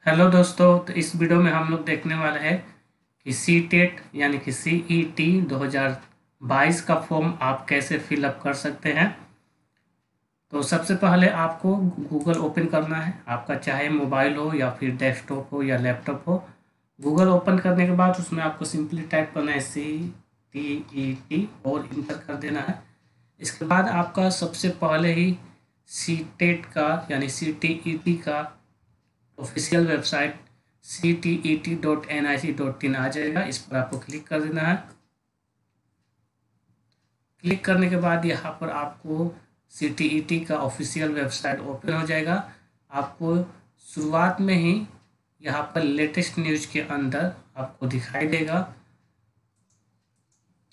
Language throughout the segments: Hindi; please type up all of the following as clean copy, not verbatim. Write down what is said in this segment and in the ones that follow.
हेलो दोस्तों। तो इस वीडियो में हम लोग देखने वाले हैं कि सी टेट यानी कि CET 2022 का फॉर्म आप कैसे फिलअप कर सकते हैं। तो सबसे पहले आपको गूगल ओपन करना है, आपका चाहे मोबाइल हो या फिर डेस्कटॉप हो या लैपटॉप हो। गूगल ओपन करने के बाद उसमें आपको सिंपली टाइप करना है CTET और इंटर कर देना है। इसके बाद आपका सबसे पहले ही सी टेट का यानी CTET का ऑफिशियल वेबसाइट ctet.nic.in आ जाएगा। इस पर आपको क्लिक कर देना है। क्लिक करने के बाद यहाँ पर आपको CTET का ऑफिशियल वेबसाइट ओपन हो जाएगा। आपको शुरुआत में ही यहाँ पर लेटेस्ट न्यूज के अंदर आपको दिखाई देगा,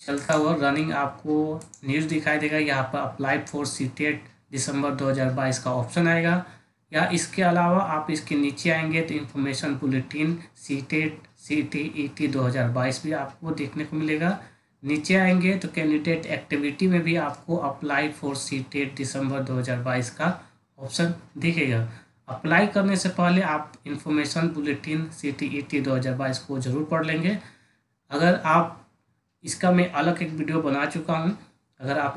चलता हुआ रनिंग आपको न्यूज़ दिखाई देगा। यहाँ पर अप्लाई फॉर सीटेट दिसंबर 2022 का ऑप्शन आएगा। या इसके अलावा आप इसके नीचे आएंगे तो इन्फॉर्मेशन बुलेटिन सीटेट CTET 2022 भी आपको देखने को मिलेगा। नीचे आएंगे तो कैंडिडेट एक्टिविटी में भी आपको अप्लाई फॉर सीटेट दिसंबर 2022 का ऑप्शन दिखेगा। अप्लाई करने से पहले आप इन्फॉर्मेशन बुलेटिन CTET 2022 को ज़रूर पढ़ लेंगे। अगर आप इसका मैं अलग एक वीडियो बना चुका हूँ। अगर आप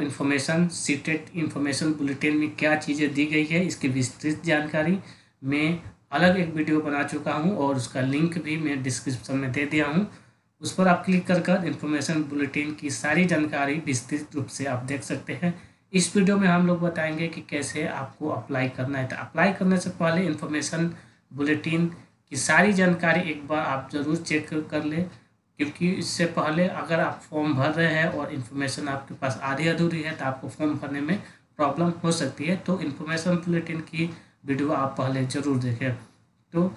सीटेट इन्फॉर्मेशन बुलेटिन में क्या चीज़ें दी गई है इसकी विस्तृत जानकारी मैं अलग एक वीडियो बना चुका हूँ और उसका लिंक भी मैं डिस्क्रिप्शन में दे दिया हूँ। उस पर आप क्लिक कर इन्फॉर्मेशन बुलेटिन की सारी जानकारी विस्तृत रूप से आप देख सकते हैं। इस वीडियो में हम लोग बताएंगे कि कैसे आपको अप्लाई करना है। तो अप्लाई करने से पहले इन्फॉर्मेशन बुलेटिन की सारी जानकारी एक बार आप ज़रूर चेक कर लें, क्योंकि इससे पहले अगर आप फॉर्म भर रहे हैं और इन्फॉर्मेशन आपके पास आधी अधूरी है तो आपको फॉर्म भरने में प्रॉब्लम हो सकती है। तो इन्फॉर्मेशन बुलेटिन की वीडियो आप पहले ज़रूर देखें। तो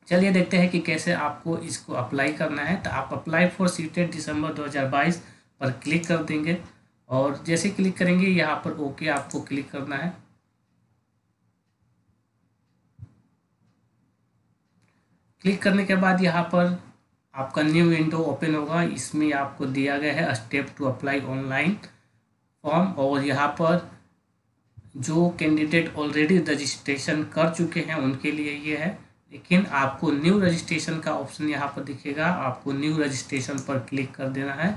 चलिए देखते हैं कि कैसे आपको इसको अप्लाई करना है। तो आप अप्लाई फॉर सीटेट दिसंबर 2022 पर क्लिक कर देंगे और जैसे क्लिक करेंगे यहाँ पर ओके आपको क्लिक करना है। क्लिक करने के बाद यहाँ पर आपका न्यू विंडो ओपन होगा। इसमें आपको दिया गया है step to apply online form, और यहाँ पर जो कैंडिडेट ऑलरेडी रजिस्ट्रेशन कर चुके हैं उनके लिए ये है, लेकिन आपको न्यू रजिस्ट्रेशन का ऑप्शन यहाँ पर दिखेगा। आपको न्यू रजिस्ट्रेशन पर क्लिक कर देना है।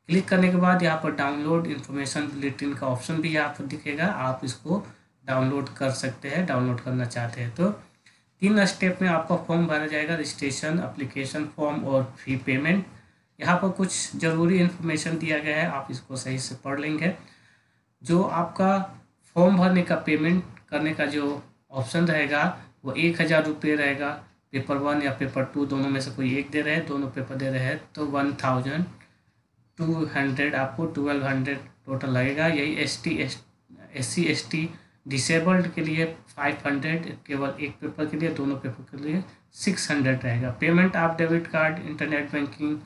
क्लिक करने के बाद यहाँ पर डाउनलोड इन्फॉर्मेशन बुलेटिन का ऑप्शन भी यहाँ पर दिखेगा। आप इसको डाउनलोड कर सकते हैं, डाउनलोड करना चाहते हैं तो 3 स्टेप में आपका फॉर्म भरा जाएगा, रजिस्ट्रेशन, एप्लीकेशन फॉर्म और फी पेमेंट। यहाँ पर कुछ ज़रूरी इन्फॉर्मेशन दिया गया है, आप इसको सही से पढ़ लेंगे। जो आपका फॉर्म भरने का पेमेंट करने का जो ऑप्शन रहेगा वो 1000 रुपये रहेगा। पेपर 1 या पेपर 2 दोनों में से कोई एक दे रहे हैं, दोनों पेपर दे रहे हैं तो 1200 आपको 1200 टोटल लगेगा। यही SC ST डिसेबल्ड के लिए 500, केवल एक पेपर के लिए, दोनों पेपर के लिए 600 रहेगा। पेमेंट आप debit card, internet banking,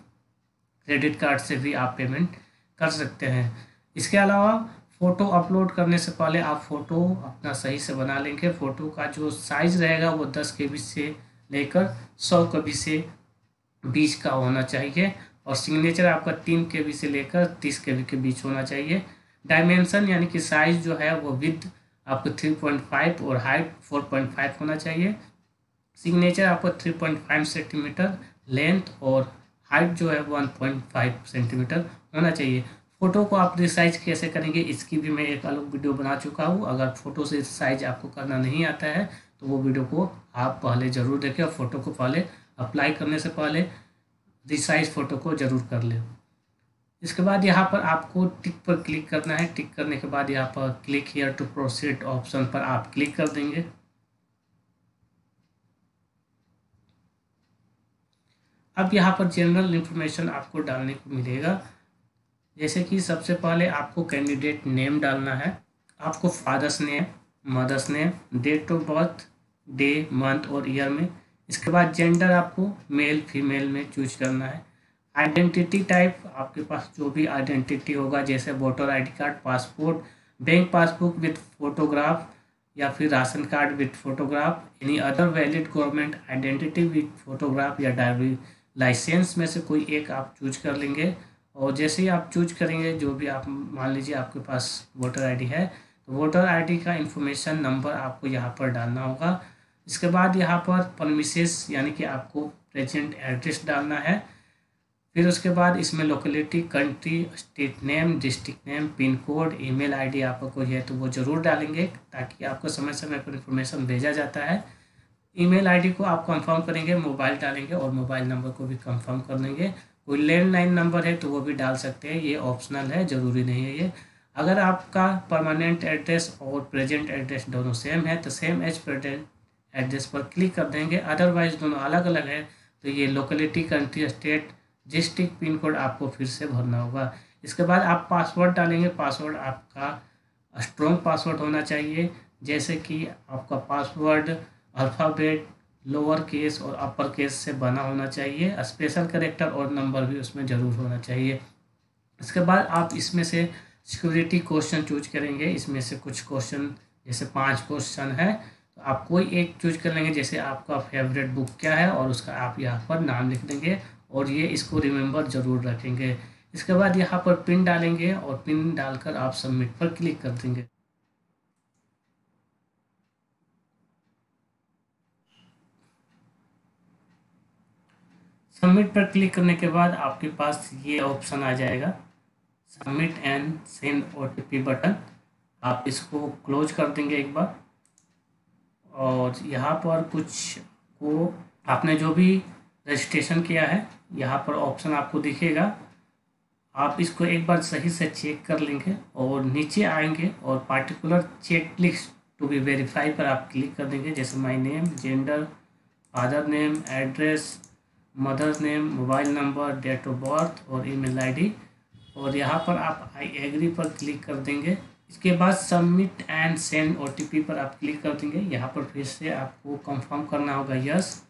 credit card से भी आप पेमेंट कर सकते हैं। इसके अलावा फ़ोटो अपलोड करने से पहले आप फ़ोटो अपना सही से बना लेंगे। फ़ोटो का जो साइज़ रहेगा वो 10 KB से लेकर 100 KB से 20 का होना चाहिए, और सिग्नेचर आपका 3 KB से लेकर 30 KB के बीच होना चाहिए। डायमेंशन यानी कि साइज़ जो है वो विद आपको 3.5 और हाइट 4.5 होना चाहिए। सिग्नेचर आपको 3.5 सेंटीमीटर लेंथ और हाइट जो है 1.5 सेंटीमीटर होना चाहिए। फ़ोटो को आप रिसाइज कैसे करेंगे इसकी भी मैं एक अलग वीडियो बना चुका हूँ। अगर फ़ोटो से साइज आपको करना नहीं आता है तो वो वीडियो को आप पहले ज़रूर देखें और फ़ोटो को पहले अप्लाई करने से पहले रिसाइज फ़ोटो को ज़रूर कर लें। इसके बाद यहाँ पर आपको टिक पर क्लिक करना है। टिक करने के बाद यहाँ पर click here to proceed option पर आप क्लिक कर देंगे। अब यहाँ पर जनरल इन्फॉर्मेशन आपको डालने को मिलेगा, जैसे कि सबसे पहले आपको कैंडिडेट नेम डालना है, आपको father's name, mother's name, date of birth, day, month और ईयर में। इसके बाद जेंडर आपको मेल फीमेल में चूज करना है। आइडेंटिटी टाइप आपके पास जो भी आइडेंटिटी होगा, जैसे voter ID card, passport, bank passbook with photograph या फिर ration card with photograph, any other valid government identity with photograph या ड्राइविंग लाइसेंस में से कोई एक आप चूज कर लेंगे। और जैसे ही आप चूज करेंगे, जो भी आप मान लीजिए आपके पास वोटर ID है तो वोटर ID का इन्फॉर्मेशन नंबर आपको यहाँ पर डालना होगा। इसके बाद यहाँ पर परमिसेस यानी कि आपको प्रेजेंट एड्रेस डालना है। फिर उसके बाद इसमें locality, country, state name, district name, pin code, email ID आपको कोई है तो वो ज़रूर डालेंगे ताकि आपको समय समय पर इन्फॉर्मेशन भेजा जाता है। ईमेल आईडी को आप कंफर्म करेंगे, मोबाइल डालेंगे और मोबाइल नंबर को भी कंफर्म कर लेंगे। कोई लैंडलाइन नंबर है तो वो भी डाल सकते हैं, ये ऑप्शनल है, ज़रूरी नहीं है ये। अगर आपका परमानेंट एड्रेस और प्रेजेंट एड्रेस दोनों सेम है तो सेम एज प्रेजेंट एड्रेस पर क्लिक कर देंगे। अदरवाइज दोनों अलग अलग है तो ये locality, country, state, district, pin code आपको फिर से भरना होगा। इसके बाद आप पासवर्ड डालेंगे। पासवर्ड आपका स्ट्रॉन्ग पासवर्ड होना चाहिए, जैसे कि आपका पासवर्ड अल्फ़ाबेट, लोअर केस और अपर केस से बना होना चाहिए। स्पेशल कैरेक्टर और नंबर भी उसमें ज़रूर होना चाहिए। इसके बाद आप इसमें से सिक्योरिटी क्वेश्चन चूज करेंगे। इसमें से कुछ क्वेश्चन, जैसे 5 क्वेश्चन है तो आप कोई एक चूज कर लेंगे, जैसे आपका फेवरेट बुक क्या है और उसका आप यहाँ पर नाम लिख देंगे और ये इसको रिमेंबर ज़रूर रखेंगे। इसके बाद यहाँ पर पिन डालेंगे और पिन डालकर आप सबमिट पर क्लिक कर देंगे। सबमिट पर क्लिक करने के बाद आपके पास ये ऑप्शन आ जाएगा, submit and send OTP button. आप इसको क्लोज कर देंगे एक बार और यहाँ पर कुछ को आपने जो भी रजिस्ट्रेशन किया है यहाँ पर ऑप्शन आपको दिखेगा। आप इसको एक बार सही से चेक कर लेंगे और नीचे आएंगे और particular check list to be verify पर आप क्लिक कर देंगे, जैसे my name, gender, father name, address, mother's name, mobile number, date of birth और ईमेल आईडी। और यहाँ पर आप आई एग्री पर क्लिक कर देंगे। इसके बाद सबमिट एंड सेंड OTP पर आप क्लिक कर देंगे। यहाँ पर फिर से आपको कंफर्म करना होगा यस,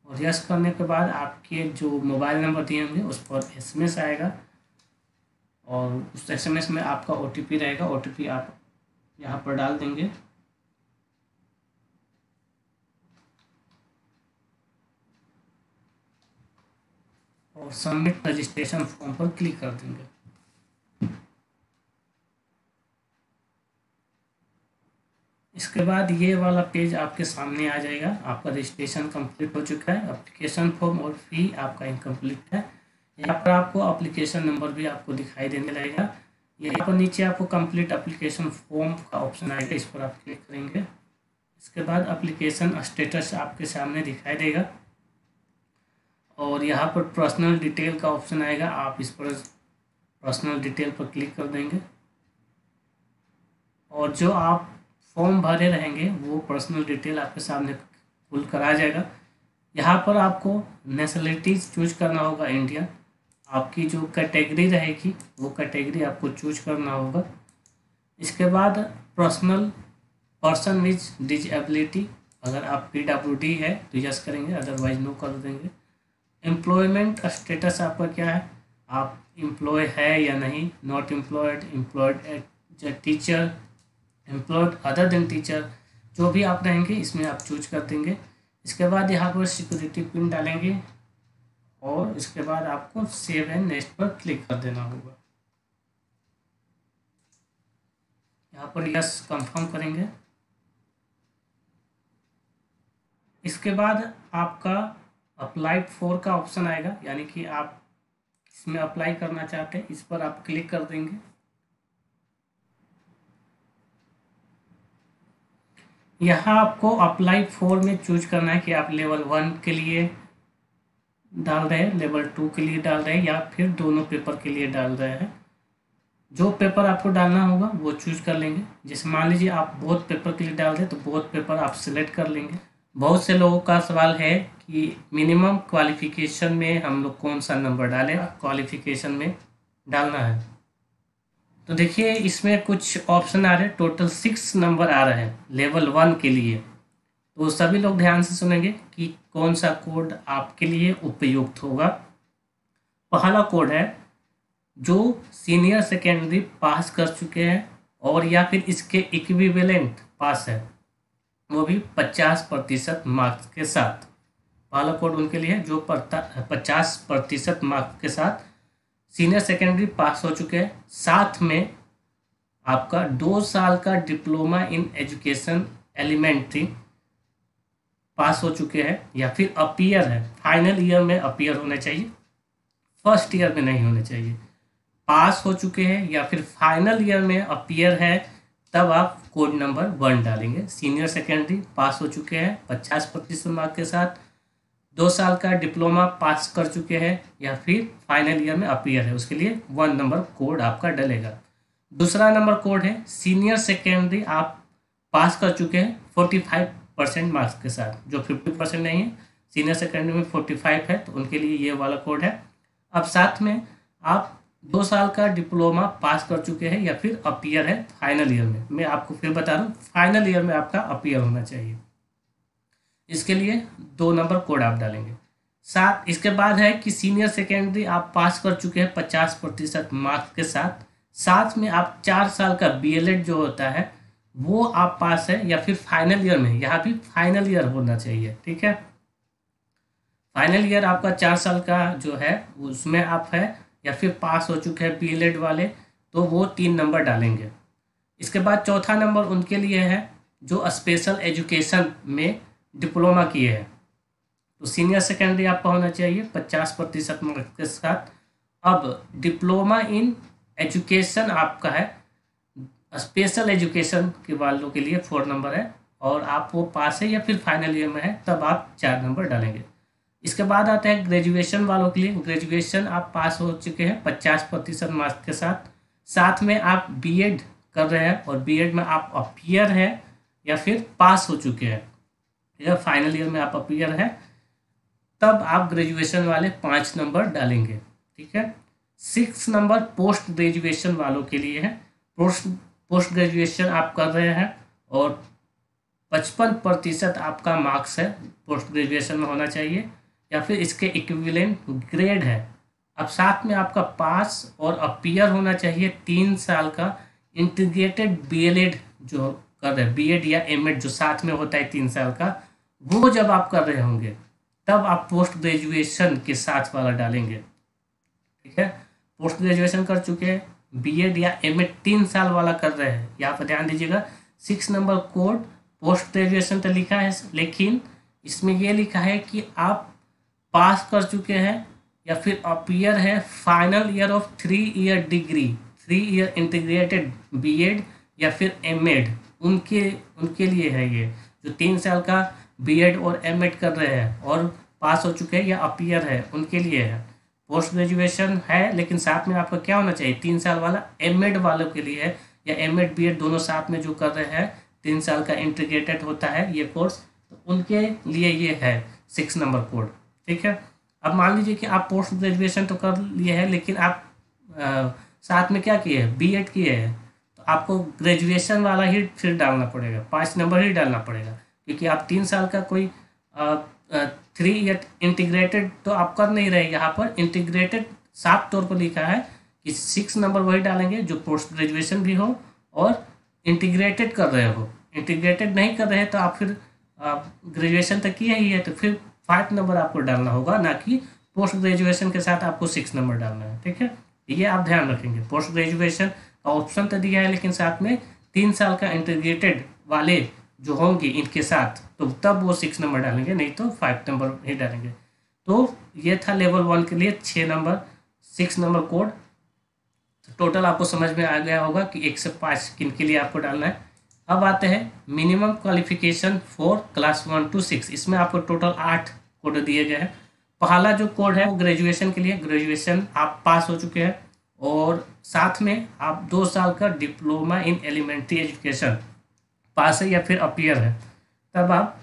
और यस करने के बाद आपके जो मोबाइल नंबर दिए होंगे उस पर SMS आएगा और उस SMS में आपका OTP रहेगा। OTP आप यहाँ पर डाल देंगे और सबमिट रजिस्ट्रेशन फॉर्म पर क्लिक कर देंगे। इसके बाद ये वाला पेज आपके सामने आ जाएगा। आपका रजिस्ट्रेशन कंप्लीट हो चुका है। एप्लीकेशन फॉर्म और फी आपका इनकम्प्लीट है। यहाँ पर आपको एप्लीकेशन नंबर भी आपको दिखाई देने लगेगा। यहाँ पर नीचे आपको कंप्लीट एप्लीकेशन फॉर्म का ऑप्शन आएगा, इस पर आप क्लिक करेंगे। इसके बाद एप्लीकेशन स्टेटस आपके सामने दिखाई देगा और यहाँ पर पर्सनल डिटेल का ऑप्शन आएगा। आप इस पर पर्सनल डिटेल पर क्लिक कर देंगे और जो आप फॉर्म भरे रहेंगे वो पर्सनल डिटेल आपके सामने खुल कर आ जाएगा। यहाँ पर आपको नेशनलिटीज चूज करना होगा, इंडियन। आपकी जो कैटेगरी रहेगी वो कैटेगरी आपको चूज करना होगा। इसके बाद पर्सन विथ डिजेबिलिटी, अगर आप PWD है तो यस करेंगे, अदरवाइज नो कर देंगे। एम्प्लॉयमेंट स्टेटस आपका क्या है, आप एम्प्लॉय है या नहीं, not employed, employed as a teacher, employed other than teacher, जो भी आप रहेंगे इसमें आप चूज कर देंगे। इसके बाद यहाँ पर सिक्योरिटी पिन डालेंगे और इसके बाद आपको सेव एंड नेक्स्ट पर क्लिक कर देना होगा। यहाँ पर यस कंफर्म करेंगे। इसके बाद आपका अप्लाइड फॉर का ऑप्शन आएगा, यानी कि आप इसमें अप्लाई करना चाहते हैं, इस पर आप क्लिक कर देंगे। यहाँ आपको अप्लाई फॉर में चूज करना है कि आप लेवल 1 के लिए डाल रहे हैं, लेवल 2 के लिए डाल रहे हैं या फिर दोनों पेपर के लिए डाल रहे हैं। जो पेपर आपको डालना होगा वो चूज कर लेंगे। जैसे मान लीजिए आप बहुत पेपर के लिए डाल रहे हैं तो बहुत पेपर आप सिलेक्ट कर लेंगे। बहुत से लोगों का सवाल है कि मिनिमम क्वालिफिकेशन में हम लोग कौन सा नंबर डालें, क्वालिफिकेशन में डालना है तो देखिए इसमें कुछ ऑप्शन आ रहे हैं। टोटल 6 नंबर आ रहे हैं लेवल 1 के लिए, तो सभी लोग ध्यान से सुनेंगे कि कौन सा कोड आपके लिए उपयुक्त होगा। पहला कोड है जो सीनियर सेकेंडरी पास कर चुके हैं और या फिर इसके इक्विवेलेंट पास है, वो भी 50% मार्क्स के साथ। पहला कोड उनके लिए है जो 50% मार्क्स के साथ सीनियर सेकेंडरी पास हो चुके हैं, साथ में आपका 2 साल का डिप्लोमा इन एजुकेशन एलिमेंट्री पास हो चुके हैं या फिर अपीयर है, फाइनल ईयर में अपीयर होने चाहिए, फर्स्ट ईयर में नहीं होने चाहिए। पास हो चुके हैं या फिर फाइनल ईयर में अपीयर है, तब आप कोड नंबर 1 डालेंगे। सीनियर सेकेंडरी पास हो चुके हैं 50% मार्क के साथ, 2 साल का डिप्लोमा पास कर चुके हैं या फिर फाइनल ईयर में अपीयर है, उसके लिए 1 नंबर कोड आपका डलेगा। दूसरा नंबर कोड है सीनियर सेकेंडरी, आप पास कर चुके हैं 45% मार्क्स के साथ, जो 50% नहीं है, सीनियर सेकेंडरी में 45 है, तो उनके लिए ये वाला कोड है। अब साथ में आप 2 साल का डिप्लोमा पास कर चुके हैं या फिर अपीयर है फाइनल ईयर में। मैं आपको फिर बता रहा हूँ, फाइनल ईयर में आपका अपीयर होना चाहिए, इसके लिए 2 नंबर कोड आप डालेंगे। साथ इसके बाद है कि सीनियर सेकेंडरी आप पास कर चुके हैं 50% मार्क्स के साथ, साथ में आप 4 साल का बीएलएड जो होता है वो आप पास है या फिर फाइनल ईयर में, यहाँ भी फाइनल ईयर होना चाहिए, ठीक है। फाइनल ईयर आपका 4 साल का जो है उसमें आप है या फिर पास हो चुके हैं बीएलएड वाले, तो वो 3 नंबर डालेंगे। इसके बाद चौथा नंबर उनके लिए है जो स्पेशल एजुकेशन में डिप्लोमा किए हैं, तो सीनियर सेकेंडरी आपका होना चाहिए 50% मार्क्स के साथ। अब डिप्लोमा इन एजुकेशन आपका है, स्पेशल एजुकेशन के वालों के लिए 4 नंबर है, और आप वो पास है या फिर फाइनल ईयर में है, तब आप 4 नंबर डालेंगे। इसके बाद आता है ग्रेजुएशन वालों के लिए। ग्रेजुएशन आप पास हो चुके हैं 50% मार्क्स के साथ, साथ में आप बीएड कर रहे हैं और बीएड में आप अपीयर है या फिर पास हो चुके हैं या फाइनल ईयर में आप अपीयर है, तब आप ग्रेजुएशन वाले 5 नंबर डालेंगे, ठीक है। 6 नंबर पोस्ट ग्रेजुएशन वालों के लिए है। पोस्ट ग्रेजुएशन आप कर रहे हैं और 55% आपका मार्क्स है पोस्ट ग्रेजुएशन में होना चाहिए या फिर इसके इक्विवेलेंट ग्रेड है। अब साथ में आपका पास और अपीयर होना चाहिए 3 साल का इंटीग्रेटेड बीएलएड जो कर रहे हैं, बीएड या एमएड जो साथ में होता है 3 साल का, वो जब आप कर रहे होंगे तब आप पोस्ट ग्रेजुएशन के साथ वाला डालेंगे, ठीक है। पोस्ट ग्रेजुएशन कर चुके हैं, बीएड या एमएड 3 साल वाला कर रहे हैं, यहाँ पर ध्यान दीजिएगा 6 नंबर कोड पोस्ट ग्रेजुएशन तो लिखा है, लेकिन इसमें ये लिखा है कि आप पास कर चुके हैं या फिर अपीयर है final year of 3 year degree, 3 year integrated BEd या फिर एमएड, उनके लिए है ये, जो 3 साल का बीएड और एमएड कर रहे हैं और पास हो चुके हैं या अपीयर है, उनके लिए है। पोस्ट ग्रेजुएशन है लेकिन साथ में आपका क्या होना चाहिए, 3 साल वाला एमएड वालों के लिए है, या एमएड बीएड दोनों साथ में जो कर रहे हैं, 3 साल का इंटीग्रेटेड होता है ये कोर्स, तो उनके लिए ये है 6 नंबर कोड, ठीक है। अब मान लीजिए कि आप पोस्ट ग्रेजुएशन तो कर लिए हैं लेकिन आप साथ में क्या किए हैं, बीएड किए हैं, तो आपको ग्रेजुएशन वाला ही फिर डालना पड़ेगा, 5 नंबर ही डालना पड़ेगा, क्योंकि आप 3 साल का कोई 3 ईयर इंटीग्रेटेड तो आप कर नहीं रहे। यहाँ पर इंटीग्रेटेड साफ तौर पर लिखा है कि 6 नंबर वही डालेंगे जो पोस्ट ग्रेजुएशन भी हो और इंटीग्रेटेड कर रहे हो। इंटीग्रेटेड नहीं कर रहे तो आप फिर ग्रेजुएशन तक किया ही है, तो फिर 5 नंबर आपको डालना होगा, ना कि पोस्ट ग्रेजुएशन के साथ आपको 6 नंबर डालना है, ठीक है। ये आप ध्यान रखेंगे, पोस्ट ग्रेजुएशन का ऑप्शन तो दिया है लेकिन साथ में 3 साल का इंटीग्रेटेड वाले जो होंगे इनके साथ, तो तब वो 6 नंबर डालेंगे, नहीं तो 5 नंबर ही डालेंगे। तो ये था लेवल 1 के लिए 6 नंबर 6 नंबर कोड। तो टोटल आपको समझ में आ गया होगा कि 1 से 5 किन के लिए आपको डालना है। अब आते हैं minimum qualification for class 1 to 6। इसमें आपको टोटल 8 कोड दिए गए हैं। पहला जो कोड है वो ग्रेजुएशन के लिए, ग्रेजुएशन आप पास हो चुके हैं और साथ में आप 2 साल का डिप्लोमा इन एलिमेंट्री एजुकेशन पास है या फिर अपीयर है, तब आप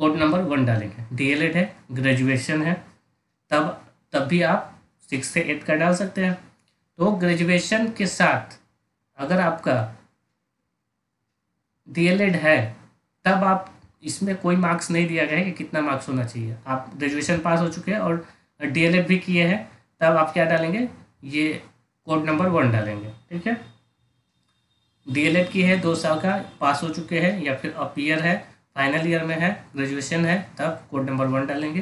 कोड नंबर 1 डालेंगे। डीएलएड है, ग्रेजुएशन है, तब भी आप 6 से 8 का डाल सकते हैं। तो ग्रेजुएशन के साथ अगर आपका डीएलएड है तब आप, इसमें कोई मार्क्स नहीं दिया गया है कि कितना मार्क्स होना चाहिए, आप ग्रेजुएशन पास हो चुके हैं और डीएलएड भी किए हैं, तब आप क्या डालेंगे, ये कोड नंबर 1 डालेंगे, ठीक है। डीएलएड की है, 2 साल का पास हो चुके हैं या फिर अपीयर है, फाइनल ईयर में है, ग्रेजुएशन है, तब कोड नंबर 1 डालेंगे।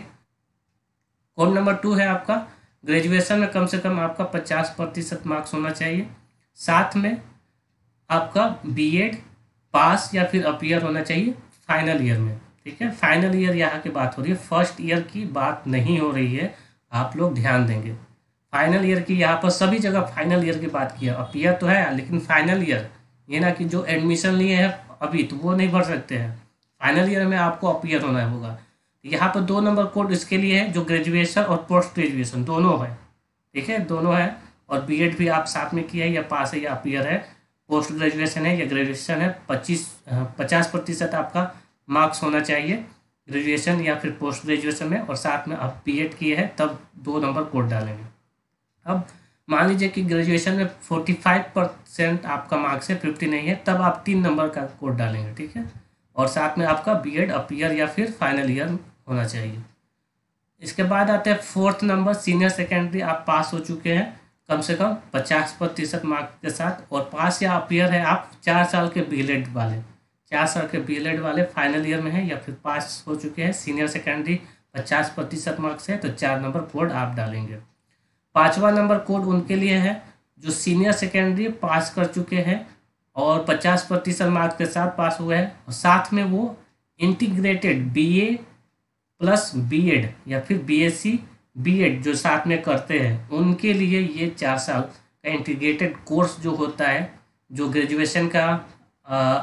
कोड नंबर 2 है आपका ग्रेजुएशन में कम से कम आपका 50% मार्क्स होना चाहिए, साथ में आपका बीएड पास या फिर अपीयर होना चाहिए फाइनल ईयर में, ठीक है। फाइनल ईयर यहाँ की बात हो रही है, फर्स्ट ईयर की बात नहीं हो रही है, आप लोग ध्यान देंगे। फाइनल ईयर की यहाँ पर सभी जगह फाइनल ईयर की बात की है। अपीयर तो है लेकिन फाइनल ईयर, ये ना कि जो एडमिशन लिए हैं अभी तो वो नहीं भर सकते हैं, फाइनल ईयर में आपको अपीयर होना होगा। यहाँ पर 2 नंबर कोड इसके लिए है जो ग्रेजुएशन और पोस्ट ग्रेजुएशन दोनों है, ठीक है, दोनों है। और बीएड भी आप साथ में किया है या पास है या अपीयर है, पोस्ट ग्रेजुएशन है या ग्रेजुएशन है, 50% आपका मार्क्स होना चाहिए ग्रेजुएशन या फिर पोस्ट ग्रेजुएशन में, और साथ में आप बीएड किए हैं तब 2 नंबर कोड डालेंगे। अब मान लीजिए कि ग्रेजुएशन में 45% आपका मार्क्स है, 50 नहीं है, तब आप 3 नंबर का कोड डालेंगे, ठीक है। और साथ में आपका बीएड अपीयर या फिर फाइनल ईयर होना चाहिए। इसके बाद आते हैं 4th नंबर, सीनियर सेकेंडरी आप पास हो चुके हैं कम से कम 50% मार्क्स के साथ, और पास या अपीयर है आप 4 साल के बीएड वाले, 4 साल के बीएड वाले फाइनल ईयर में है या फिर पास हो चुके हैं सीनियर सेकेंडरी, 50% मार्क्स है तो 4 नंबर कोड आप डालेंगे। 5वां नंबर कोड उनके लिए है जो सीनियर सेकेंडरी पास कर चुके हैं और 50% मार्क्स के साथ पास हुए हैं, और साथ में वो इंटीग्रेटेड बीए प्लस बीएड या फिर बीएससी बीएड जो साथ में करते हैं, उनके लिए ये 4 साल का इंटीग्रेटेड कोर्स जो होता है, जो ग्रेजुएशन का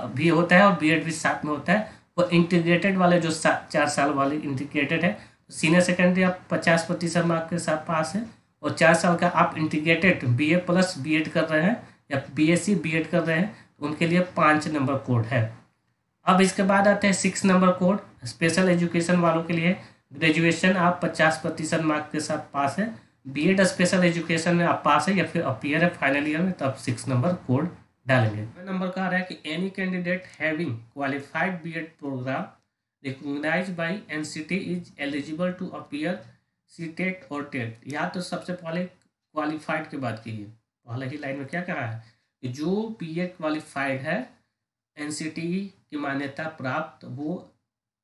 भी होता है और बीएड भी साथ में होता है, वो इंटीग्रेटेड वाले जो 4 साल वाले इंटीग्रेटेड है। सीनियर सेकेंडरी आप 50% मार्क्स के साथ पास है और 4 साल का आप इंटीग्रेटेड बीए प्लस बीएड कर रहे हैं या बीएससी बीएड कर रहे हैं, उनके लिए 5 नंबर कोड है। अब इसके बाद आते हैं 6 नंबर कोड, स्पेशल एजुकेशन वालों के लिए। ग्रेजुएशन आप 50% मार्क्स के साथ पास है, बीएड स्पेशल एजुकेशन में आप पास है या फिर अपीयर है फाइनल ईयर में, तब 6 नंबर कोड डालेंगे। नंबर का आ रहा है कि any candidate having qualified BEd programme recognised by NCT is eligible to appear CTET और टेट। यहाँ तो सबसे पहले क्वालिफाइड की बात की है, पहले ही लाइन में क्या कहा है कि जो बीएड क्वालिफाइड है, एनसीटी की मान्यता प्राप्त, वो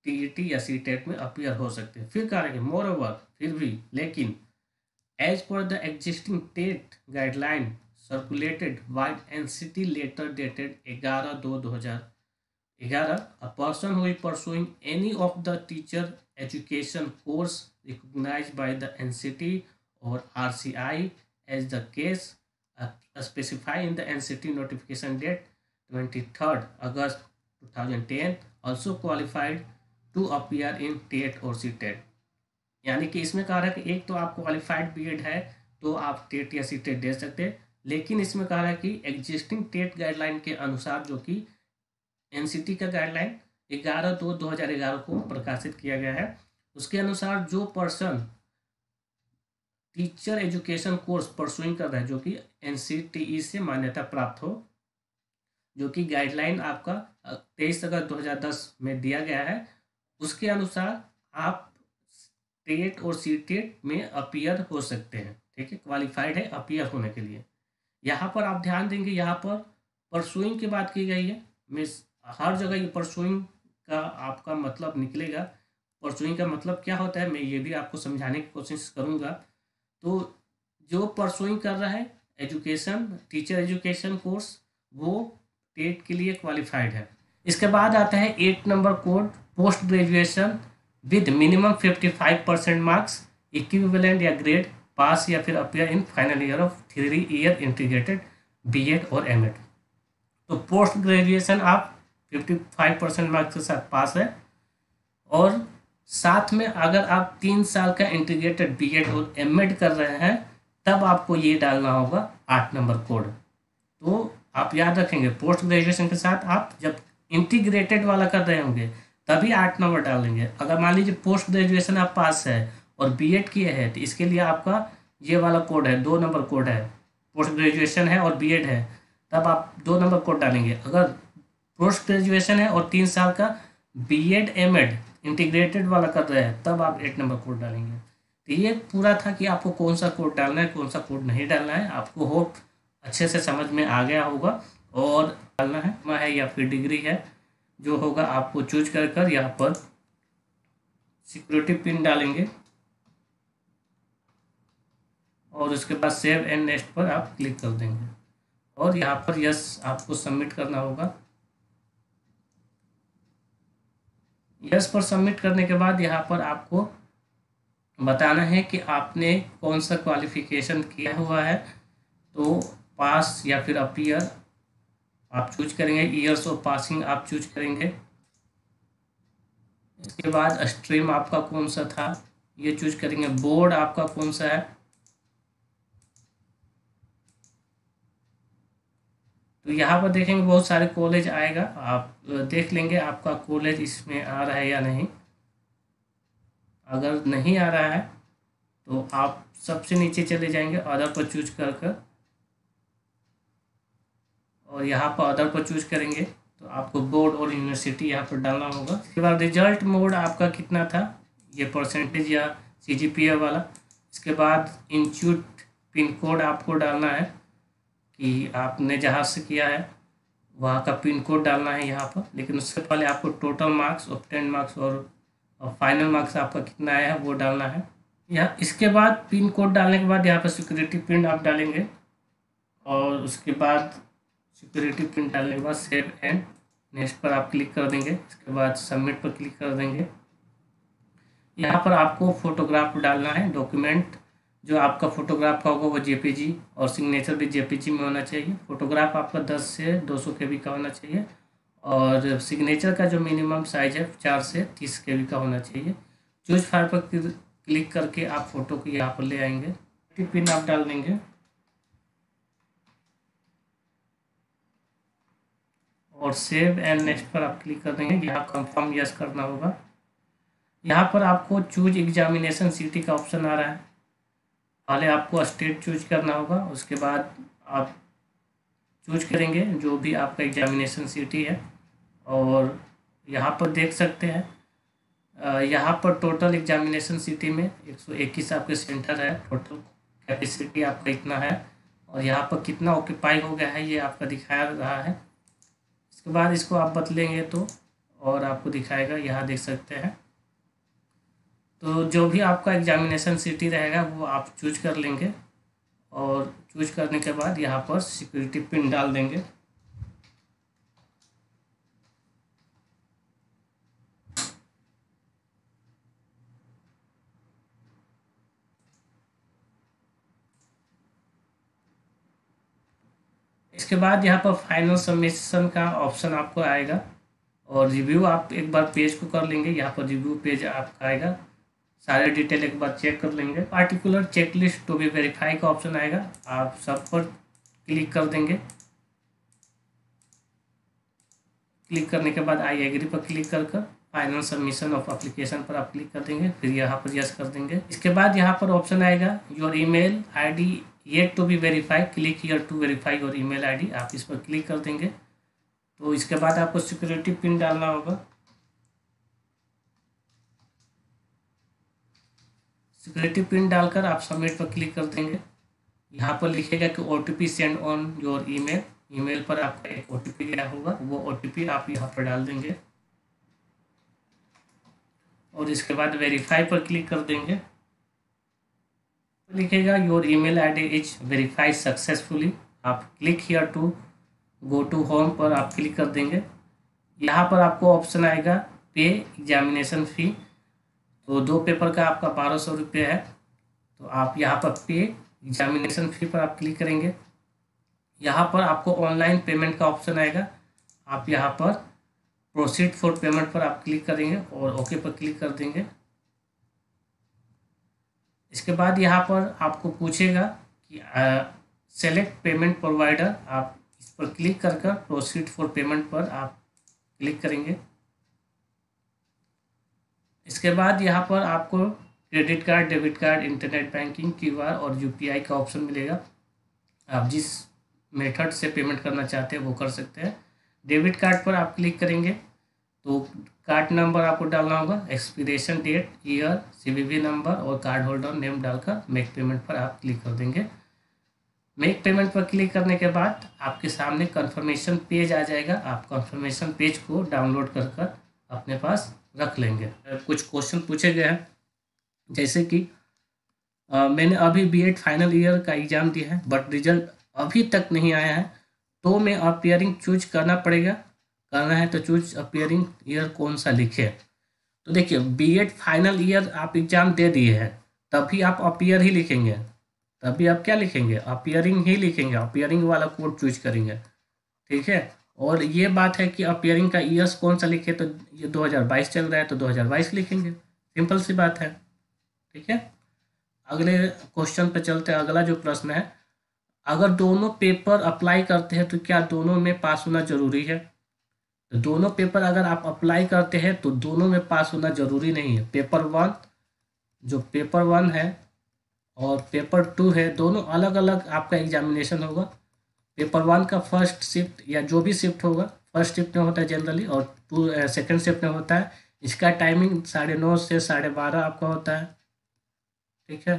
टीईटी या सीटेट में अपीयर हो सकते हैं। फिर कह रहे हैं मोर ओवर, फिर भी, लेकिन as per the existing TET guideline circulated by NCT letter dated 11/2/2011, a person who is pursuing any of the teacher education course recognized by the NCT or RCI as the case specified in the NCT notification date 23rd August 2010 also qualified to appear in TET और सीटेट। यानी कि इसमें कह रहा है कि एक तो आप क्वालिफाइड बीएड है तो आप टेट या सीटेट दे सकते हैं, लेकिन इसमें कह रहा है कि एग्जिस्टिंग टेट गाइडलाइन के अनुसार, जो कि एनसीटी का गाइडलाइन 11/2/2011 को प्रकाशित किया गया है, उसके अनुसार जो person teacher education course pursuing कर रहा है, जो कि एनसीटीई से मान्यता प्राप्त हो, जो कि गाइडलाइन आपका 23 अगस्त 2010 में दिया गया है, उसके अनुसार आप टेट और सीटेट में अपीयर हो सकते हैं, ठीक है। क्वालिफाइड है अपीयर होने के लिए। यहाँ पर आप ध्यान देंगे, यहाँ पर परसुइंग की बात की गई है। मिस हर जगह ये परसुइंग का आपका मतलब निकलेगा। परसुइंग का मतलब क्या होता है, मैं ये भी आपको समझाने की कोशिश करूँगा। तो जो परसुइंग कर रहा है एजुकेशन, टीचर एजुकेशन कोर्स, वो टेट के लिए क्वालिफाइड है। इसके बाद आता है 8 number code, post graduation with minimum 55% marks, equivalent या ग्रेड, पास या फिर appear in final year of 3 year integrated BEd और एमएड। तो पोस्ट ग्रेजुएशन आप 55% मार्क्स के साथ पास है, और साथ में अगर आप 3 साल का इंटीग्रेटेड बीएड और एमएड कर रहे हैं, तब आपको ये डालना होगा 8 नंबर कोड। तो आप याद रखेंगे, पोस्ट ग्रेजुएशन के साथ आप जब इंटीग्रेटेड वाला कर रहे होंगे तभी 8 नंबर डालेंगे। अगर मान लीजिए पोस्ट ग्रेजुएशन आप पास है और बीएड किए हैं, तो इसके लिए आपका ये वाला कोड है, 2 नंबर कोड है। पोस्ट ग्रेजुएशन है और बीएड है, तब आप 2 नंबर कोड डालेंगे। अगर पोस्ट ग्रेजुएशन है और 3 साल का बीएड एमएड इंटीग्रेटेड वाला कर रहे हैं, तब आप 8 नंबर कोड डालेंगे। तो ये पूरा था कि आपको कौन सा कोड डालना है, कौन सा कोड नहीं डालना है। आपको होप अच्छे से समझ में आ गया होगा। और डालना है या फिर डिग्री है, जो होगा आपको चूज कर यहाँ पर सिक्योरिटी पिन डालेंगे और उसके बाद सेव एंड नेक्स्ट पर आप क्लिक कर देंगे और यहाँ पर यस आपको सबमिट करना होगा। यस पर सबमिट करने के बाद यहाँ पर आपको बताना है कि आपने कौन सा क्वालिफिकेशन किया हुआ है। तो पास या फिर अपीयर आप चूज करेंगे, ईयर्स ऑफ पासिंग आप चूज करेंगे। इसके बाद स्ट्रीम आपका कौन सा था ये चूज करेंगे, बोर्ड आपका कौन सा है। तो यहाँ पर देखेंगे बहुत सारे कॉलेज आएगा, आप देख लेंगे आपका कॉलेज इसमें आ रहा है या नहीं। अगर नहीं आ रहा है तो आप सबसे नीचे चले जाएंगे अदर पर चूज कर और यहाँ पर अदर पर चूज करेंगे तो आपको बोर्ड और यूनिवर्सिटी यहाँ पर डालना होगा। इसके बाद रिजल्ट मोड आपका कितना था, ये परसेंटेज या CGPA वाला। इसके बाद इंस्टीट्यूट पिन कोड आपको डालना है कि आपने जहाँ से किया है वहाँ का पिन कोड डालना है यहाँ पर। लेकिन उससे पहले आपको टोटल मार्क्स और 10 मार्क्स और फाइनल मार्क्स आपका कितना आया है वो डालना है। यहाँ इसके बाद पिन कोड डालने के बाद यहाँ पर सिक्योरिटी पिन आप डालेंगे और उसके बाद सिक्योरिटी पिन डालने के बाद सेव एंड नेक्स्ट पर आप क्लिक कर देंगे। इसके बाद सबमिट पर क्लिक कर देंगे। यहाँ पर आपको फोटोग्राफ डालना है, डॉक्यूमेंट जो आपका फोटोग्राफ का होगा वो JPG और सिग्नेचर भी JPG में होना चाहिए। फोटोग्राफ आपका 10 से 200 KB का होना चाहिए और सिग्नेचर का जो मिनिमम साइज है 4 से 30 KB का होना चाहिए। चूज फाइल पर क्लिक करके आप फोटो को यहाँ पर ले आएंगे, पिन आप डाल देंगे और सेव एंड नेक्स्ट पर आप क्लिक कर देंगे। यहाँ कंफर्म यस करना होगा। यहाँ पर आपको चूज एग्जामिनेशन सिटी का ऑप्शन आ रहा है, पहले आपको स्टेट चूज करना होगा, उसके बाद आप चूज करेंगे जो भी आपका एग्जामिनेशन सिटी है। और यहाँ पर देख सकते हैं यहाँ पर टोटल एग्जामिनेशन सिटी में 121 आपके सेंटर है, टोटल कैपेसिटी आपका इतना है और यहाँ पर कितना ऑक्यूपाई हो गया है ये आपका दिखा रहा है। इसके बाद इसको आप बदलेंगे तो और आपको दिखाएगा, यहाँ देख सकते हैं। तो जो भी आपका एग्जामिनेशन सिटी रहेगा वो आप चूज कर लेंगे और चूज करने के बाद यहाँ पर सिक्योरिटी पिन डाल देंगे। इसके बाद यहाँ पर फाइनल सबमिशन का ऑप्शन आपको आएगा और रिव्यू आप एक बार पेज को कर लेंगे। यहाँ पर रिव्यू पेज आपका आएगा, सारे डिटेल एक बार चेक कर लेंगे। Particular checklist to be verify का ऑप्शन आएगा, आप सब पर क्लिक कर देंगे। क्लिक करने के बाद आई एग्री पर क्लिक कर फाइनल सबमिशन ऑफ एप्लीकेशन पर आप क्लिक कर देंगे, फिर यहाँ पर यस कर देंगे। इसके बाद यहाँ पर ऑप्शन आएगा your email ID yet to be verify, click here to verify your email ID, आप इस पर क्लिक कर देंगे। तो इसके बाद आपको सिक्योरिटी पिन डालना होगा। सिक्योरिटी पिन डालकर आप सबमिट पर क्लिक कर देंगे। यहाँ पर लिखेगा कि OTP send on your email, email पर आपका एक OTP गया होगा, वो OTP आप यहाँ पर डाल देंगे और इसके बाद वेरीफाई पर क्लिक कर देंगे। लिखेगा your email ID is verified successfully, आप click here to go to home पर आप क्लिक कर देंगे। यहाँ पर आपको ऑप्शन आएगा पे एग्जामिनेशन फ़ी, तो 2 पेपर का आपका 1200 रुपये है। तो आप यहाँ पर पे एग्जामिनेशन फ़ी पर आप क्लिक करेंगे। यहाँ पर आपको ऑनलाइन पेमेंट का ऑप्शन आएगा, आप यहाँ पर प्रोसीड फॉर पेमेंट पर आप क्लिक करेंगे और ओके पर क्लिक कर देंगे। इसके बाद यहाँ पर आपको पूछेगा कि सेलेक्ट पेमेंट प्रोवाइडर, आप इस पर क्लिक कर प्रोसीड फॉर पेमेंट पर आप क्लिक करेंगे। इसके बाद यहाँ पर आपको credit card, debit card, internet banking, QR और UPI का ऑप्शन मिलेगा, आप जिस मेथड से पेमेंट करना चाहते हैं वो कर सकते हैं। डेबिट कार्ड पर आप क्लिक करेंगे तो कार्ड नंबर आपको डालना होगा, एक्सपीरिएशन डेट, ईयर, CVV नंबर और कार्ड होल्डर नेम डालकर मेक पेमेंट पर आप क्लिक कर देंगे। मेक पेमेंट पर क्लिक करने के बाद आपके सामने कंफर्मेशन पेज आ जाएगा, आप कंफर्मेशन पेज को डाउनलोड कर अपने पास रख लेंगे। कुछ क्वेश्चन पूछे गए हैं जैसे कि मैंने अभी B.Ed फाइनल ईयर का एग्ज़ाम दिया है बट रिजल्ट अभी तक नहीं आया है, तो मैं अपीयरिंग चूज करना है तो चूज अपीयरिंग ईयर कौन सा लिखे। तो देखिए बीएड फाइनल ईयर आप एग्ज़ाम दे दिए हैं, तभी आप अपीयर ही लिखेंगे, तभी आप क्या लिखेंगे, अपीयरिंग ही लिखेंगे, अपीयरिंग वाला कोड चूज करेंगे, ठीक है। और ये बात है कि अपीयरिंग का ईयर्स कौन सा लिखे, तो ये 2022 चल रहा है तो 2022 लिखेंगे, सिंपल सी बात है, ठीक है। अगले क्वेश्चन पे चलते हैं। अगला जो प्रश्न है, अगर दोनों पेपर अप्लाई करते हैं तो क्या दोनों में पास होना जरूरी है। तो दोनों पेपर अगर आप अप्लाई करते हैं तो दोनों में पास होना जरूरी नहीं है। पेपर वन, जो पेपर वन है और पेपर टू है, दोनों अलग अलग आपका एग्जामिनेशन होगा। पेपर वन का फर्स्ट शिफ्ट या जो भी शिफ्ट होगा, फर्स्ट शिफ्ट में होता है जनरली, और सेकंड शिफ्ट में होता है। इसका टाइमिंग 9:30 से 12:30 आपका होता है, ठीक है।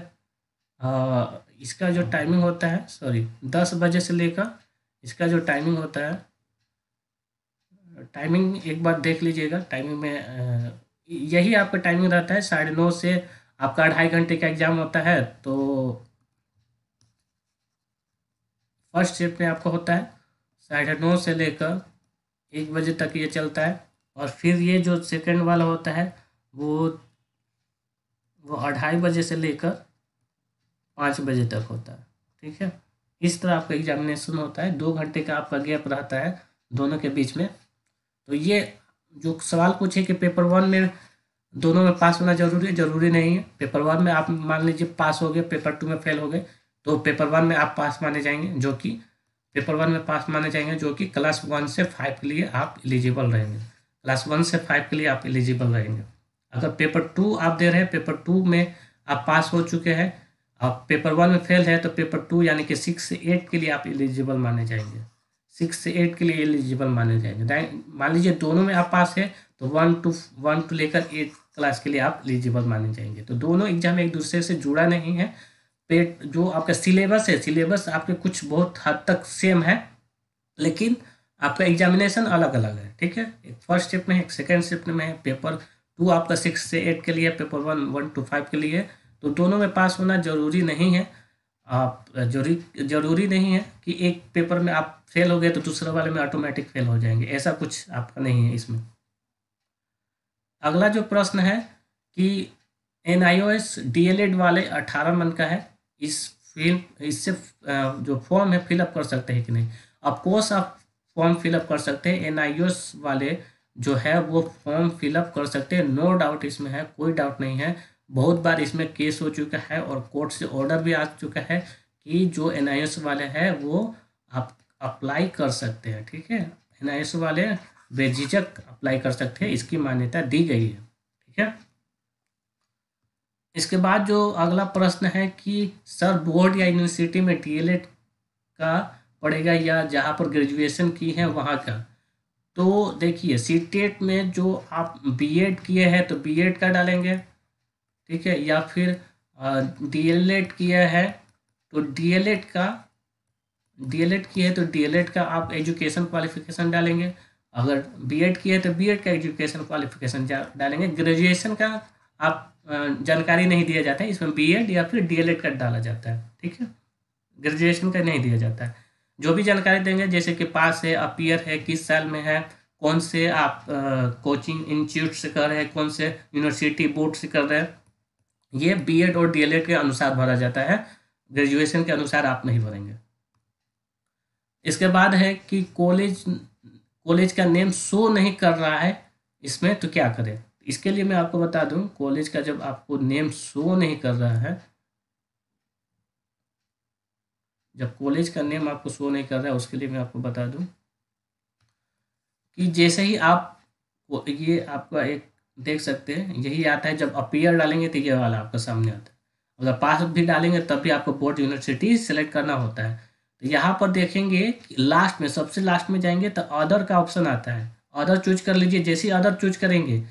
इसका जो टाइमिंग होता है, सॉरी 10 बजे से लेकर इसका जो टाइमिंग होता है, टाइमिंग एक बार देख लीजिएगा। टाइमिंग में यही आपका टाइमिंग रहता है, 9:30 से आपका 2.5 घंटे का एग्ज़ाम होता है। तो फर्स्ट शिफ्ट में आपका होता है 9:30 से लेकर 1 बजे तक ये चलता है। और फिर ये जो सेकंड वाला होता है वो 2:30 बजे से लेकर 5 बजे तक होता है, ठीक है। इस तरह आपका एग्जामिनेशन होता है, 2 घंटे का आपका गैप रहता है दोनों के बीच में। तो ये जो सवाल पूछे कि पेपर वन में दोनों में पास होना जरूरी है, जरूरी नहीं है। पेपर वन में आप मान लीजिए पास हो गए, पेपर टू में फेल हो गए, तो पेपर वन में आप पास माने जाएंगे, जो कि पेपर वन में पास माने जाएंगे, जो कि क्लास 1 से 5 के लिए आप एलिजिबल रहेंगे। क्लास 1 से 5 के लिए आप एलिजिबल रहेंगे। अगर पेपर टू आप दे रहे हैं, पेपर टू में आप पास हो चुके हैं, आप पेपर वन में फेल है, तो पेपर टू यानी कि 6 से 8 के लिए आप एलिजिबल माने जाएंगे। 6 से 8 के लिए एलिजिबल माने जाएंगे। मान लीजिए दोनों में आप पास है तो 1 टू लेकर 8 क्लास के लिए आप एलिजिबल माने जाएंगे। तो दोनों एग्जाम एक दूसरे से जुड़ा नहीं है। पेट जो आपका सिलेबस है, सिलेबस आपके कुछ बहुत हद तक सेम है, लेकिन आपका एग्जामिनेशन अलग अलग है, ठीक है। एक फर्स्ट शिफ्ट में है, एक सेकेंड शिफ्ट में है। पेपर टू आपका 6 से 8 के लिए, पेपर वन 1 to 5 के लिए। तो दोनों में पास होना जरूरी नहीं है। आप जरूरी नहीं है कि एक पेपर में आप फेल हो गए तो दूसरे वाले में ऑटोमेटिक फेल हो जाएंगे, ऐसा कुछ आपका नहीं है इसमें। अगला जो प्रश्न है कि NIOS DLED वाले 18 मंथ का है, इससे जो फॉर्म है फिलअप कर सकते हैं कि नहीं। ऑफकोर्स आप फॉर्म फिलअप कर सकते हैं। NIOS वाले जो है वो फॉर्म फिलअप कर सकते हैं, नो डाउट इसमें है, कोई डाउट नहीं है। बहुत बार इसमें केस हो चुका है और कोर्ट से ऑर्डर भी आ चुका है कि जो NIOS वाले हैं वो आप अप्लाई कर सकते हैं, ठीक है। NIOS वाले बेझिझक अप्लाई कर सकते हैं, इसकी मान्यता दी गई है, ठीक है। इसके बाद जो अगला प्रश्न है कि सर बोर्ड या यूनिवर्सिटी में DLED का पड़ेगा या जहाँ पर ग्रेजुएशन की है वहाँ का। तो देखिए सीटेट में जो आप बीएड किए हैं तो बीएड का डालेंगे, ठीक है, या फिर DLED किया है तो DLED का, DLED की है तो DLED का आप एजुकेशन क्वालिफिकेशन डालेंगे। अगर बीएड की है तो बीएड का एजुकेशन क्वालिफिकेशन डालेंगे। ग्रेजुएशन का आप जानकारी नहीं दिया जाता है इसमें, बीएड या फिर DLED का डाला जाता है, ठीक है। ग्रेजुएशन का नहीं दिया जाता है। जो भी जानकारी देंगे जैसे कि पास है, अपीयर है, किस साल में है, कौन से आप कोचिंग इंस्टीट्यूट से कर रहे हैं, कौन से यूनिवर्सिटी बोर्ड से कर रहे हैं, ये बीएड और DLED के अनुसार भरा जाता है, ग्रेजुएशन के अनुसार आप नहीं भरेंगे। इसके बाद है कि कॉलेज का नेम शो नहीं कर रहा है इसमें, तो क्या करें। इसके लिए मैं आपको बता दूं, कॉलेज का जब आपको नेम शो नहीं कर रहा है, जब कॉलेज का नेम आपको शो नहीं कर रहा है, उसके लिए मैं आपको बता दूं कि जैसे ही आप ये आपका एक देख सकते हैं यही आता है, जब अपीयर डालेंगे तो ये वाला आपका सामने आता है। अगर पास भी डालेंगे तब भी आपको बोर्ड यूनिवर्सिटी सेलेक्ट करना होता है। तो यहाँ पर देखेंगे कि लास्ट में, सबसे लास्ट में जाएंगे तो अदर का ऑप्शन आता है, अदर चूज कर लीजिए। जैसे ही अदर चूज करेंगे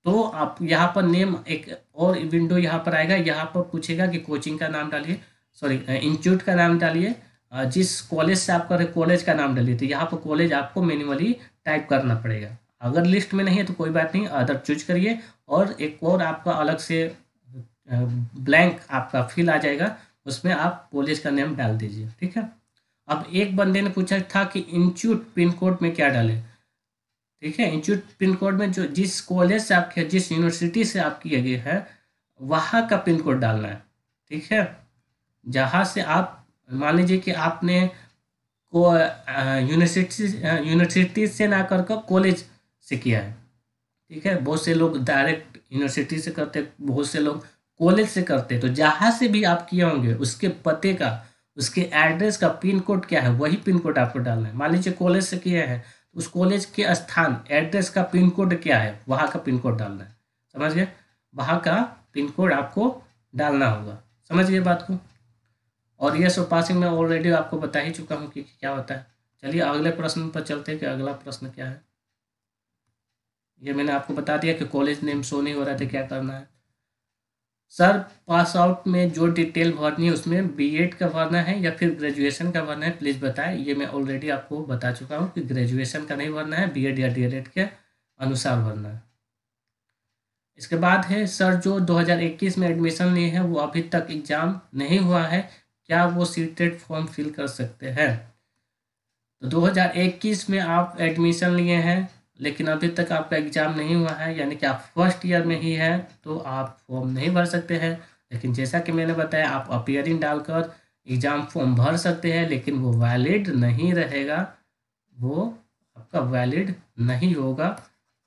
तो आप यहाँ पर नेम, एक और विंडो यहाँ पर आएगा, यहाँ पर पूछेगा कि कोचिंग का नाम डालिए, सॉरी इंस्टीट्यूट का नाम डालिए, जिस कॉलेज से आप कर रहे कॉलेज का नाम डालिए। तो यहाँ पर कॉलेज आपको मैन्युअली टाइप करना पड़ेगा। अगर लिस्ट में नहीं है तो कोई बात नहीं, अदर चूज करिए और एक और आपका अलग से ब्लैंक आपका फिल आ जाएगा, उसमें आप कॉलेज का नेम डाल दीजिए, ठीक है। अब एक बंदे ने पूछा था कि इंस्टीट्यूट पिन कोड में क्या डालें, ठीक है। इंस्टीट्यूट पिन कोड में जो जिस कॉलेज से आपके, जिस यूनिवर्सिटी से आप किए गए हैं, वहाँ का पिन कोड डालना है। ठीक है। जहाँ से आप, मान लीजिए कि आपने को यूनिवर्सिटी से ना कर कॉलेज से किया है। ठीक है। बहुत से लोग डायरेक्ट यूनिवर्सिटी से करते, बहुत से लोग कॉलेज से करते। तो जहाँ से भी आप किए होंगे उसके पते का, उसके एड्रेस का पिन कोड क्या है, वही पिन कोड आपको डालना है। मान लीजिए कॉलेज से किए हैं तो उस कॉलेज के स्थान, एड्रेस का पिन कोड क्या है, वहाँ का पिन कोड डालना है। समझ गए? वहाँ का पिन कोड आपको डालना होगा। समझ गए बात को? और ये सब पासिंग में ऑलरेडी आपको बता ही चुका हूँ कि क्या होता है। चलिए अगले प्रश्न पर चलते हैं कि अगला प्रश्न क्या है। ये मैंने आपको बता दिया कि कॉलेज नेम शो नहीं हो रहा था, क्या करना है। सर पास आउट में जो डिटेल भरनी है उसमें बीएड का भरना है या फिर ग्रेजुएशन का भरना है, प्लीज़ बताएं। ये मैं ऑलरेडी आपको बता चुका हूँ कि ग्रेजुएशन का नहीं भरना है, बीएड या डीएलएड के अनुसार भरना है। इसके बाद है, सर जो 2021 में एडमिशन लिए हैं वो अभी तक एग्ज़ाम नहीं हुआ है, क्या वो सीटेट फॉर्म फिल कर सकते हैं? तो 2021 में आप एडमिशन लिए हैं लेकिन अभी तक आपका एग्ज़ाम नहीं हुआ है, यानी कि आप फर्स्ट ईयर में ही हैं, तो आप फॉर्म नहीं भर सकते हैं। लेकिन जैसा कि मैंने बताया, आप अपीयरिंग डालकर एग्ज़ाम फॉर्म भर सकते हैं, लेकिन वो वैलिड नहीं रहेगा, वो आपका वैलिड नहीं होगा,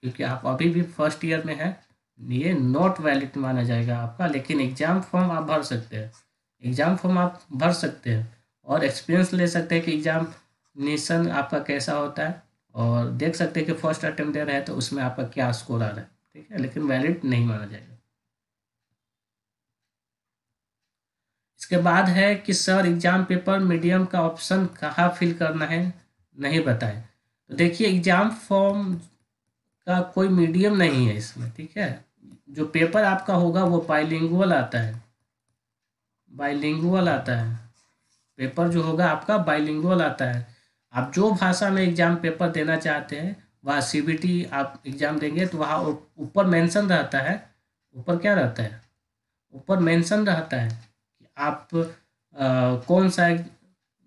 क्योंकि आप अभी भी फर्स्ट ईयर में हैं। ये नॉट वैलिड माना जाएगा आपका। लेकिन एग्ज़ाम फॉर्म आप भर सकते हैं, एग्ज़ाम फॉर्म आप भर सकते हैं और एक्सपीरियंस ले सकते हैं कि एग्जामिनेशन आपका कैसा होता है, और देख सकते हैं कि फर्स्ट अटेम्प्ट दे रहा है तो उसमें आपका क्या स्कोर आ रहा है। ठीक है। लेकिन वैलिड नहीं माना जाएगा। इसके बाद है कि सर एग्ज़ाम पेपर मीडियम का ऑप्शन कहाँ फिल करना है, नहीं बताएं। तो देखिए, एग्ज़ाम फॉर्म का कोई मीडियम नहीं है इसमें। ठीक है। जो पेपर आपका होगा वो बाइलिंगुअल आता है, बाइलिंगुअल आता है। पेपर जो होगा आपका बाइलिंगुअल आता है। आप जो भाषा में एग्ज़ाम पेपर देना चाहते हैं, वहाँ सीबीटी आप एग्ज़ाम देंगे तो वहाँ ऊपर मेंशन रहता है। ऊपर क्या रहता है? ऊपर मेंशन रहता है कि आप कौन सा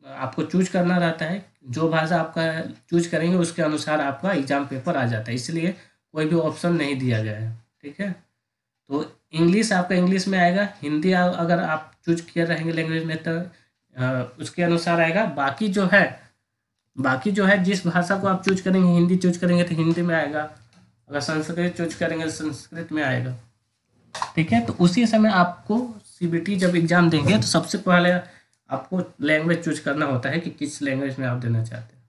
आपको चूज करना रहता है। जो भाषा आपका चूज करेंगे उसके अनुसार आपका एग्ज़ाम पेपर आ जाता है, इसलिए कोई भी ऑप्शन नहीं दिया गया है। ठीक है। तो इंग्लिश आपका इंग्लिश में आएगा, हिंदी अगर आप चूज किए रहेंगे लैंग्वेज में तो उसके अनुसार आएगा। बाकी जो है जिस भाषा को आप चूज करेंगे, हिंदी चूज करेंगे तो हिंदी में आएगा, अगर संस्कृत चूज करेंगे तो संस्कृत में आएगा। ठीक है। तो उसी समय आपको सीबीटी जब एग्ज़ाम देंगे तो सबसे पहले आपको लैंग्वेज चूज करना होता है कि किस लैंग्वेज में आप देना चाहते हैं।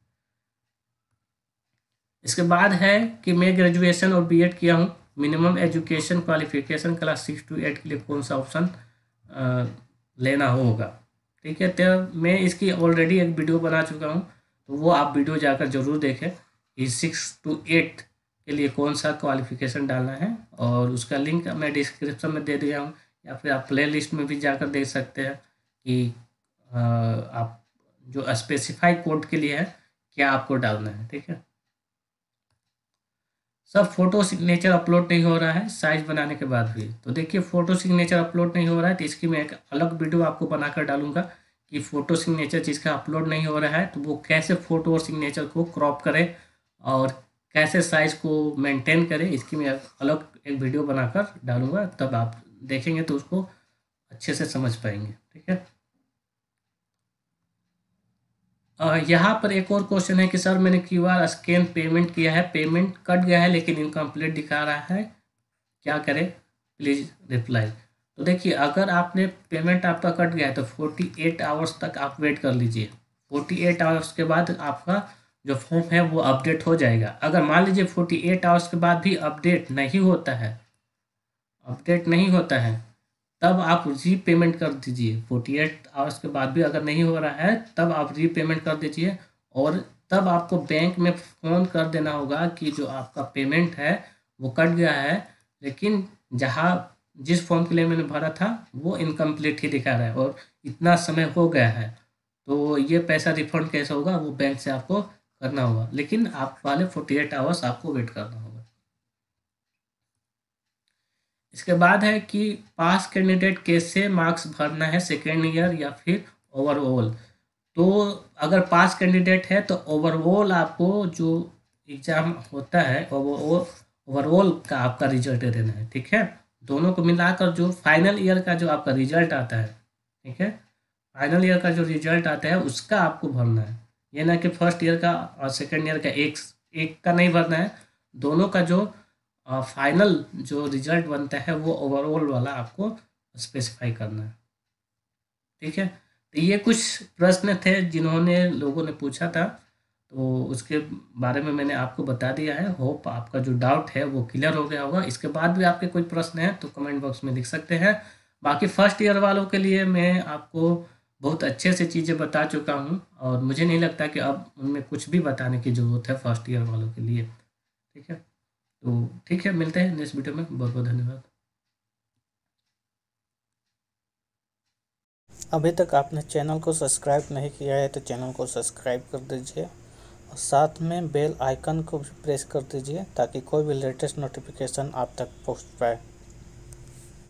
इसके बाद है कि मैं ग्रेजुएशन और बीएड किया हूँ, minimum education qualification class 6 to 8 के लिए कौन सा ऑप्शन लेना होगा। ठीक है। तो मैं इसकी ऑलरेडी एक वीडियो बना चुका हूँ, तो वो आप वीडियो जाकर ज़रूर देखें कि 6 to 8 के लिए कौन सा क्वालिफिकेशन डालना है, और उसका लिंक मैं डिस्क्रिप्शन में दे दिया हूँ, या फिर आप प्ले लिस्ट में भी जाकर देख सकते हैं कि आप जो स्पेसिफाई कोड के लिए है क्या आपको डालना है। ठीक है। सब फोटो सिग्नेचर अपलोड नहीं हो रहा है साइज बनाने के बाद भी। तो देखिए, फोटो सिग्नेचर अपलोड नहीं हो रहा है तो इसकी मैं एक अलग वीडियो आपको बनाकर डालूंगा कि फोटो सिग्नेचर जिसका अपलोड नहीं हो रहा है तो वो कैसे फोटो और सिग्नेचर को क्रॉप करे और कैसे साइज को मेंटेन करे। इसकी मैं अलग एक वीडियो बनाकर डालूंगा, तब आप देखेंगे तो उसको अच्छे से समझ पाएंगे। ठीक है। यहाँ पर एक और क्वेश्चन है कि सर मैंने क्यूआर स्कैन पेमेंट किया है, पेमेंट कट गया है लेकिन इनकम्प्लीट दिखा रहा है, क्या करें, प्लीज़ रिप्लाई। तो देखिए, अगर आपने पेमेंट आपका कट गया है तो 48 आवर्स तक आप वेट कर लीजिए। 48 आवर्स के बाद आपका जो फॉर्म है वो अपडेट हो जाएगा। अगर मान लीजिए 48 आवर्स के बाद भी अपडेट नहीं होता है, तब आप रीपेमेंट कर दीजिए। 48 आवर्स के बाद भी अगर नहीं हो रहा है तब आप रीपेमेंट कर दीजिए, और तब आपको बैंक में फ़ोन कर देना होगा कि जो आपका पेमेंट है वो कट गया है, लेकिन जिस फॉर्म के लिए मैंने भरा था वो इनकम्प्लीट ही दिखा रहा है और इतना समय हो गया है, तो ये पैसा रिफंड कैसे होगा, वो बैंक से आपको करना होगा। लेकिन आप वाले 48 आवर्स आपको वेट करना होगा। इसके बाद है कि पास कैंडिडेट कैसे मार्क्स भरना है, सेकेंड ईयर या फिर ओवरऑल। तो अगर पास कैंडिडेट है तो ओवरऑल आपको जो एग्ज़ाम होता है और वो ओवरऑल का आपका रिजल्ट देना है, ठीक है। दोनों को मिलाकर जो फाइनल ईयर का जो आपका रिजल्ट आता है, ठीक है, फाइनल ईयर का जो रिजल्ट आता है उसका आपको भरना है। ये ना कि फर्स्ट ईयर का और सेकेंड ईयर का एक एक का नहीं भरना है, दोनों का जो फाइनल जो रिजल्ट बनता है वो ओवरऑल वाला आपको स्पेसिफाई करना है, ठीक है। तो ये कुछ प्रश्न थे जिन्होंने लोगों ने पूछा था, तो उसके बारे में मैंने आपको बता दिया है। होप आपका जो डाउट है वो क्लियर हो गया होगा। इसके बाद भी आपके कोई प्रश्न है तो कमेंट बॉक्स में लिख सकते हैं। बाकी फर्स्ट ईयर वालों के लिए मैं आपको बहुत अच्छे से चीज़ें बता चुका हूँ और मुझे नहीं लगता कि अब उनमें कुछ भी बताने की ज़रूरत है फर्स्ट ईयर वालों के लिए, ठीक है। तो ठीक है, मिलते हैं नेक्स्ट वीडियो में। बहुत बहुत धन्यवाद। अभी तक आपने चैनल को सब्सक्राइब नहीं किया है तो चैनल को सब्सक्राइब कर दीजिए और साथ में बेल आइकन को भी प्रेस कर दीजिए ताकि कोई भी लेटेस्ट नोटिफिकेशन आप तक पहुंच पाए।